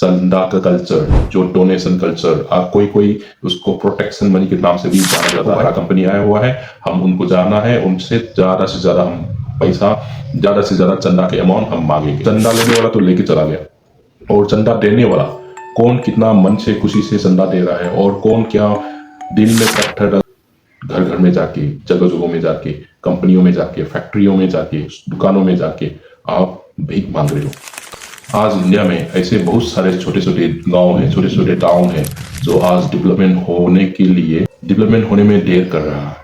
चंदा का कल्चर, जो डोनेशन कल्चर, कोई कोई उसको प्रोटेक्शन मनी के नाम से भी जाना जाता है। कंपनी आया हुआ है, हम उनको जाना है, उनसे ज्यादा से ज्यादा हम पैसा, ज्यादा से ज्यादा चंदा के अमाउंट हम मांगेंगे। चंदा लेने वाला तो लेके चला गया, और चंदा देने वाला कौन कितना मन से खुशी से चंदा दे रहा है, और कौन क्या दिल में पत्थर घर घर में जाके, जगह जगहों में जाके, कंपनियों में जाके, फैक्ट्रियों में जाके, दुकानों में जाके आप भीख मांग रहे हो। आज इंडिया में ऐसे बहुत सारे छोटे छोटे गांव हैं, छोटे छोटे टाउन हैं, जो आज डेवलपमेंट होने में देर कर रहा है,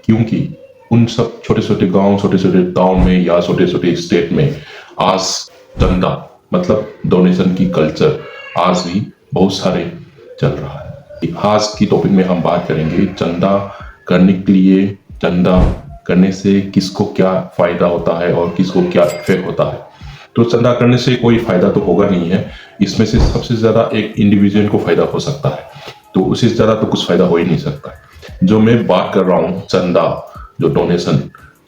क्योंकि उन सब छोटे छोटे गांव, छोटे छोटे टाउन में या छोटे छोटे स्टेट में आज चंदा मतलब डोनेशन की कल्चर आज भी बहुत सारे चल रहा है। आज की टॉपिक में हम बात करेंगे चंदा करने के लिए, चंदा करने से किसको क्या फायदा होता है और किसको क्या इफेक्ट होता है। तो चंदा करने से कोई फायदा तो होगा नहीं है, इसमें से सबसे ज्यादा एक इंडिविजुअल को फायदा हो सकता है, तो उससे ज्यादा तो कुछ फायदा हो ही नहीं सकता। जो मैं बात कर रहा हूँ चंदा, जो डोनेशन,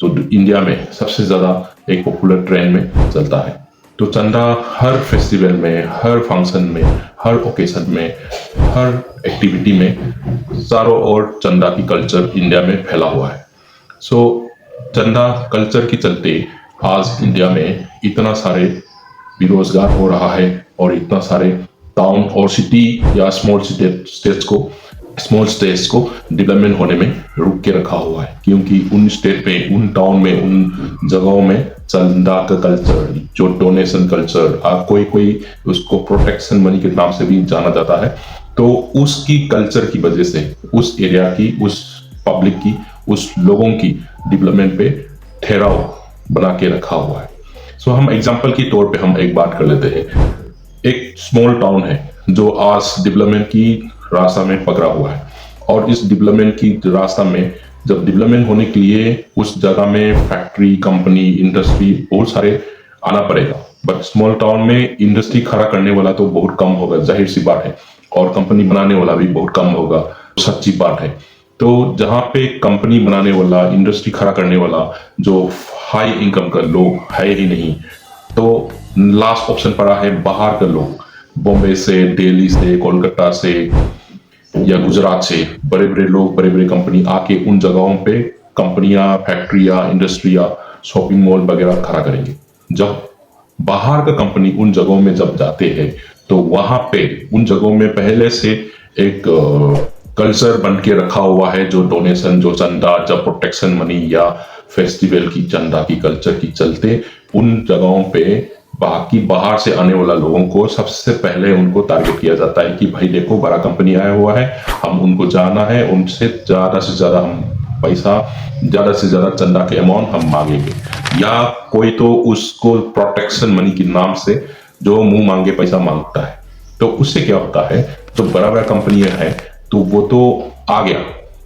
जो इंडिया में सबसे ज्यादा एक पॉपुलर ट्रेंड में चलता है। तो चंदा हर फेस्टिवल में, हर फंक्शन में, हर ओकेशन में, हर एक्टिविटी में चारों ओर चंदा की कल्चर इंडिया में फैला हुआ है। सो चंदा कल्चर के चलते आज इंडिया में इतना सारे बेरोजगार हो रहा है, और इतना सारे टाउन और सिटी या स्मॉल स्टेट्स को डेवलपमेंट होने में रुक के रखा हुआ है, क्योंकि उन स्टेट में, उन टाउन में, उन जगहों में चंदा का कल्चर, जो डोनेशन कल्चर, कोई कोई उसको प्रोटेक्शन मनी के नाम से भी जाना जाता है, तो उसकी कल्चर की वजह से उस एरिया की, उस पब्लिक की, उस लोगों की डेवलपमेंट पे ठहराव बना के रखा हुआ है। सो हम एग्जांपल के तौर पे हम एक बात कर लेते हैं। एक स्मॉल टाउन है जो आज डेवलपमेंट की रास्ता में पकड़ा हुआ है, और इस डेवलपमेंट की रास्ता में जब डेवलपमेंट होने के लिए उस जगह में फैक्ट्री, कंपनी, इंडस्ट्री बहुत सारे आना पड़ेगा। बट स्मॉल टाउन में इंडस्ट्री खड़ा करने वाला तो बहुत कम होगा, जाहिर सी बात है, और कंपनी बनाने वाला भी बहुत कम होगा, सच्ची बात है। तो जहाँ पे कंपनी बनाने वाला, इंडस्ट्री खड़ा करने वाला जो हाई इनकम का लोग है ही नहीं, तो लास्ट ऑप्शन पड़ा है बाहर के लोग, बॉम्बे से, दिल्ली से, कोलकाता से या गुजरात से बड़े बड़े लोग, बड़े बड़े कंपनी आके उन जगहों पे कंपनियां, फैक्ट्रियां, इंडस्ट्रियां, शॉपिंग मॉल वगैरह खड़ा करेंगे। जब बाहर का कंपनी उन जगहों में जब जाते हैं, तो वहां पे उन जगहों में पहले से एक कल्चर बन के रखा हुआ है, जो डोनेशन, जो चंदा, जब प्रोटेक्शन मनी या फेस्टिवल की चंदा की कल्चर की चलते उन जगहों पे बाकी बाहर से आने वाला लोगों को सबसे पहले उनको टारगेट किया जाता है कि भाई देखो बड़ा कंपनी आया हुआ है, हम उनको जाना है, उनसे ज्यादा से ज्यादा हम पैसा, ज्यादा से ज्यादा चंदा के अमाउंट हम मांगेंगे। या कोई तो उसको प्रोटेक्शन मनी के नाम से जो मुंह मांगे पैसा मांगता है, तो उससे क्या होता है, जो बड़ा बड़ा कंपनी है तो वो तो आ गया,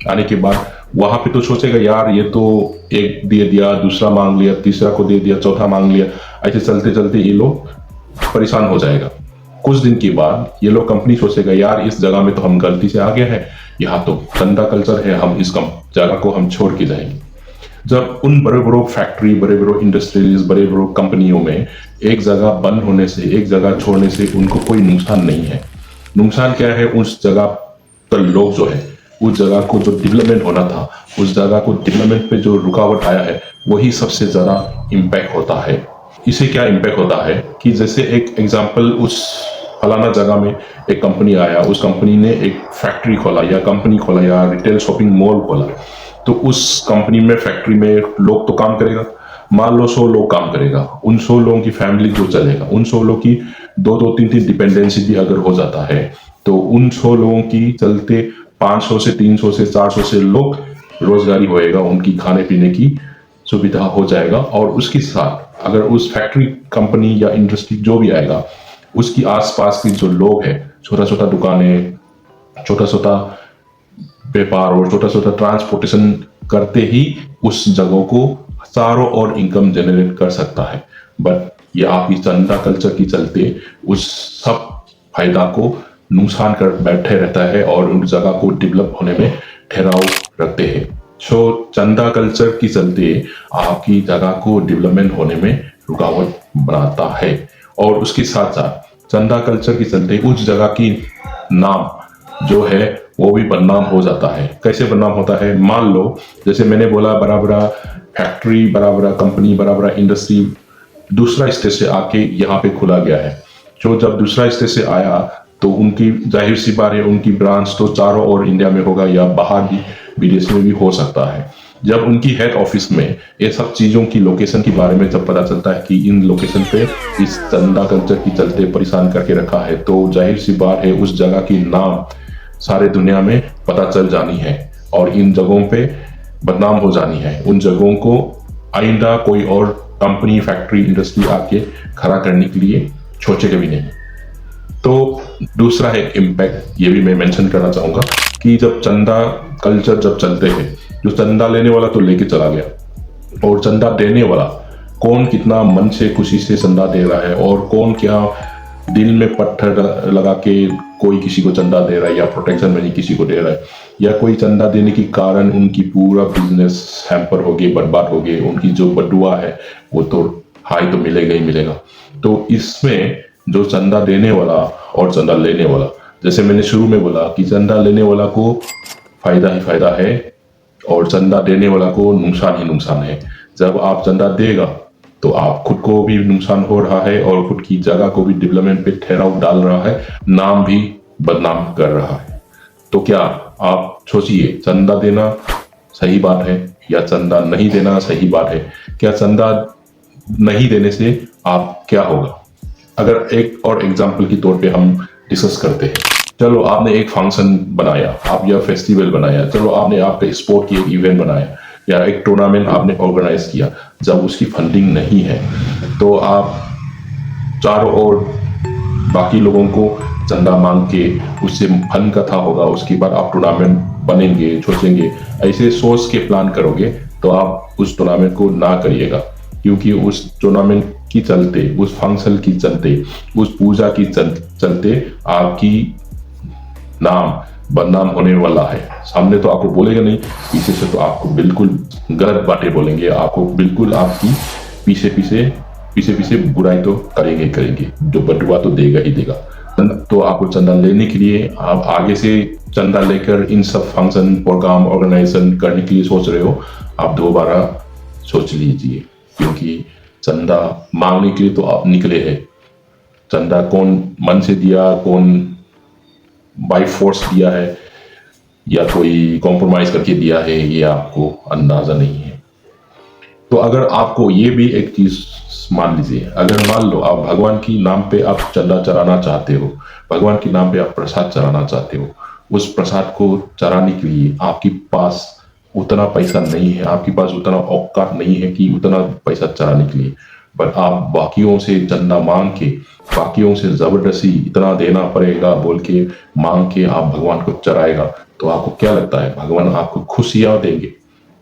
आने के बाद वहां पे तो सोचेगा यार ये तो एक दे दिया, दूसरा मांग लिया, तीसरा को दे दिया, चौथा मांग लिया, ऐसे चलते चलते ये लोग परेशान हो जाएगा। कुछ दिन के बाद ये लोग कंपनी सोचेगा यार इस जगह में तो हम गलती से आ गए हैं, यहाँ तो चंदा कल्चर है, हम इस जगह को हम छोड़ के जाएंगे। जब उन बड़े बड़े फैक्ट्री, बड़े बड़े इंडस्ट्रीज, बड़े बड़े कंपनियों में एक जगह बंद होने से, एक जगह छोड़ने से उनको कोई नुकसान नहीं है। नुकसान क्या है, उस जगह पर लोग जो है, उस जगह को जो डेवलपमेंट होना था, उस जगह को डेवलपमेंट पे जो रुकावट आया है, वही सबसे ज्यादा इम्पैक्ट होता है। इसे क्या इम्पैक्ट होता है कि जैसे एक एग्जांपल, उस फलाना जगह में एक कंपनी आया, उस कंपनी ने एक फैक्ट्री खोला या कंपनी खोला या रिटेल शॉपिंग मॉल खोला, तो उस कंपनी में, फैक्ट्री में लोग तो काम करेगा, मान लो 100 लोग काम करेगा, उन 100 लोगों की फैमिली जो चलेगा, उन 100 लोगों की 2-2, 3-3 डिपेंडेंसी भी अगर हो जाता है, तो उन 100 लोगों की चलते 500 से 300 से 400 से लोग रोजगारी होएगा, उनकी खाने पीने की सुविधा हो जाएगा। और उसके साथ अगर उस फैक्ट्री, कंपनी या इंडस्ट्री जो भी आएगा, उसकी आसपास की जो लोग हैं, छोटा छोटा दुकानें, छोटा छोटा व्यापार और छोटा छोटा ट्रांसपोर्टेशन करते ही उस जगह को चारों ओर इनकम जनरेट कर सकता है। बट ये आपकी चंदा कल्चर की चलते उस सब फायदा को नुकसान कर बैठे रहता है, और उन जगह को डेवलप होने में ठहराव रखते हैं। सो चंदा कल्चर की चलते आपकी जगह को डेवलपमेंट होने में रुकावट बनाता है, और उसके साथ साथ चंदा कल्चर के चलते उस जगह की नाम जो है वो भी बदनाम हो जाता है। कैसे बदनाम होता है? मान लो जैसे मैंने बोला, बड़ा बड़ा फैक्ट्री, बड़ा बड़ा कंपनी, बड़ा बड़ा इंडस्ट्री दूसरा स्टेट से आके यहाँ पे खुला गया है। जो जब दूसरा स्टेट से आया तो उनकी जाहिर सी बात है, उनकी ब्रांच तो चारों ओर इंडिया में होगा या बाहर भी विदेश में भी हो सकता है। जब उनकी हेड ऑफिस में ये सब चीज़ों की लोकेशन के बारे में जब पता चलता है कि इन लोकेशन पे इस चंदा कल्चर के चलते परेशान करके रखा है, तो जाहिर सी बात है उस जगह की नाम सारे दुनिया में पता चल जानी है और इन जगहों पे बदनाम हो जानी है। उन जगहों को आइंदा कोई और कंपनी, फैक्ट्री, इंडस्ट्री आके खड़ा करने के लिए सोचेगा भी नहीं। तो दूसरा है इम्पैक्ट, ये भी मैं मेंशन करना चाहूंगा कि जब चंदा कल्चर जब चलते हैं, जो चंदा लेने वाला तो लेके चला गया और चंदा देने वाला कौन कितना मन से खुशी से चंदा दे रहा है और कौन क्या दिल में पत्थर लगा के कोई किसी को चंदा दे रहा है या प्रोटेक्शन मनी किसी को दे रहा है, या कोई चंदा देने के कारण उनकी पूरा बिजनेस हैम्पर हो गए, बर्बाद हो गए, उनकी जो बदुआ है वो तो हाई तो मिलेगा ही मिलेगा। तो इसमें जो चंदा देने वाला और चंदा लेने वाला, जैसे मैंने शुरू में बोला कि चंदा लेने वाला को फायदा ही फायदा है और चंदा देने वाला को नुकसान ही नुकसान है। जब आप चंदा देगा तो आप खुद को भी नुकसान हो रहा है और खुद की जगह को भी डेवलपमेंट पे ठहराव डाल रहा है, नाम भी बदनाम कर रहा है। तो क्या आप सोचिए, चंदा देना सही बात है या चंदा नहीं देना सही बात है? क्या चंदा नहीं देने से आप क्या होगा? अगर एक और एग्जाम्पल के तौर पे हम डिस्कस करते हैं, चलो आपने एक फंक्शन बनाया, आप या फेस्टिवल बनाया, चलो आपने आपके स्पोर्ट की एक इवेंट बनाया या एक टूर्नामेंट आपने ऑर्गेनाइज किया। जब उसकी फंडिंग नहीं है तो आप चारों ओर बाकी लोगों को चंदा मांग के उससे फंड इकट्ठा होगा, उसके बाद आप टूर्नामेंट बनेंगे, सोचेंगे, ऐसे सोच के प्लान करोगे तो आप उस टूर्नामेंट को ना करिएगा, क्योंकि उस टूर्नामेंट की चलते, उस फंक्शन की चलते, उस पूजा की चलते आपकी नाम बदनाम होने वाला है। सामने तो आपको बोलेगा नहीं, पीछे से तो आपको बिल्कुल गलत बातें बोलेंगे, आपको बिल्कुल आपकी पीछे पीछे बुराई तो करेंगे करेंगे, जो बदुआ तो देगा ही देगा। तो आपको चंदा लेने के लिए आप आगे से चंदा लेकर इन सब फंक्शन, प्रोग्राम, ऑर्गेनाइजेशन करने के लिए सोच रहे हो, आप दोबारा सोच लीजिए, क्योंकि चंदा मांगने के लिए तो आप निकले हैं। चंदा कौन मन से दिया, कौन बाय फोर्स दिया है या कोई कॉम्प्रोमाइज करके दिया है, ये आपको अंदाजा नहीं है। तो अगर आपको ये भी एक चीज मान लीजिए, अगर मान लो आप भगवान की नाम पे आप चंदा चढ़ाना चाहते हो, भगवान के नाम पे आप प्रसाद चढ़ाना चाहते हो, उस प्रसाद को चढ़ाने के लिए आपके पास उतना पैसा नहीं है, आपके पास उतना औकात नहीं है कि उतना पैसा चढ़ाने के लिए, पर आप बाकियों से चंदा मांग के, बाकियों से जबरदस्ती इतना देना पड़ेगा बोल के मांग के आप भगवान को चढ़ाएगा, तो आपको क्या लगता है भगवान आपको खुशियां देंगे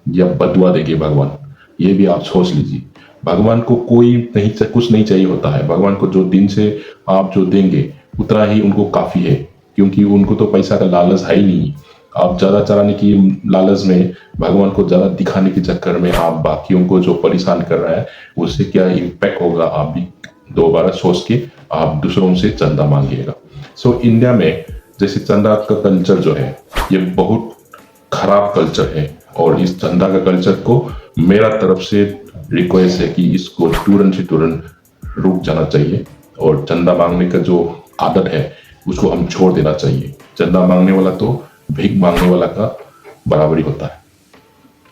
या बदुआ देंगे भगवान? ये भी आप सोच लीजिए। भगवान को कुछ नहीं चाहिए होता है। भगवान को जो दिन से आप जो देंगे उतना ही उनको काफी है, क्योंकि उनको तो पैसा का लालच है ही नहीं। आप ज्यादा चढ़ाने की लालच में, भगवान को ज्यादा दिखाने के चक्कर में आप बाकियों को जो परेशान कर रहा है, उससे क्या इम्पैक्ट होगा आप भी दोबारा सोच के आप दूसरों से चंदा मांगिएगा। सो इंडिया में जैसे चंदा का कल्चर जो है ये बहुत खराब कल्चर है, और इस चंदा का कल्चर को मेरा तरफ से रिक्वेस्ट है कि इसको तुरंत से तुरंत रुक जाना चाहिए, और चंदा मांगने का जो आदत है उसको हम छोड़ देना चाहिए। चंदा मांगने वाला तो भीख मांगने वाला का बराबरी होता है।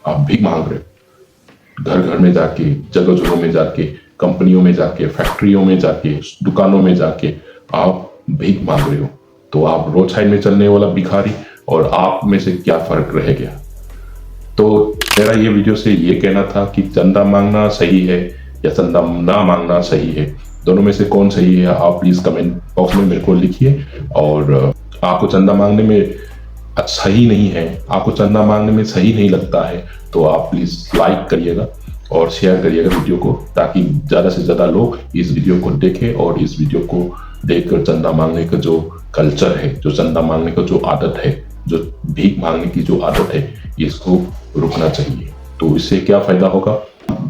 आप भीख मांग रहे हो, घर घर में जाके, जगह जगहों में जाके, कंपनियों में जाके, फैक्ट्रियों में जाके, दुकानों में जाके आप भीख मांग रहे हो, तो आप रोड साइड में चलने वाला भिखारी और आप में से क्या फर्क रह गया? तो मेरा ये वीडियो से ये कहना था कि चंदा मांगना सही है या चंदा ना मांगना सही है, दोनों में से कौन सही है आप प्लीज कमेंट बॉक्स में मेरे को लिखिए। और आपको चंदा मांगने में सही नहीं है, आपको चंदा मांगने में सही नहीं लगता है, तो आप प्लीज लाइक करिएगा और शेयर करिएगा वीडियो को, ताकि ज्यादा से ज्यादा लोग इस वीडियो को देखें और इस वीडियो को देखकर चंदा मांगने का जो कल्चर है, जो चंदा मांगने का जो आदत है, जो भीख मांगने की जो आदत है, इसको रुकना चाहिए। तो इससे क्या फायदा होगा?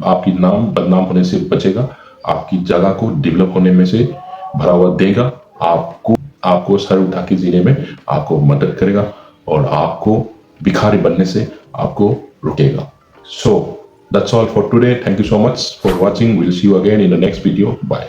आपकी नाम बदनाम होने से बचेगा, आपकी जगह को डेवलप होने में से बढ़ावा देगा, आपको सर उठा के जीने में आपको मदद करेगा और आपको भिखारी बनने से आपको रुकेगा. So that's all for today. Thank you so much for watching. We'll see you again in the next video. Bye.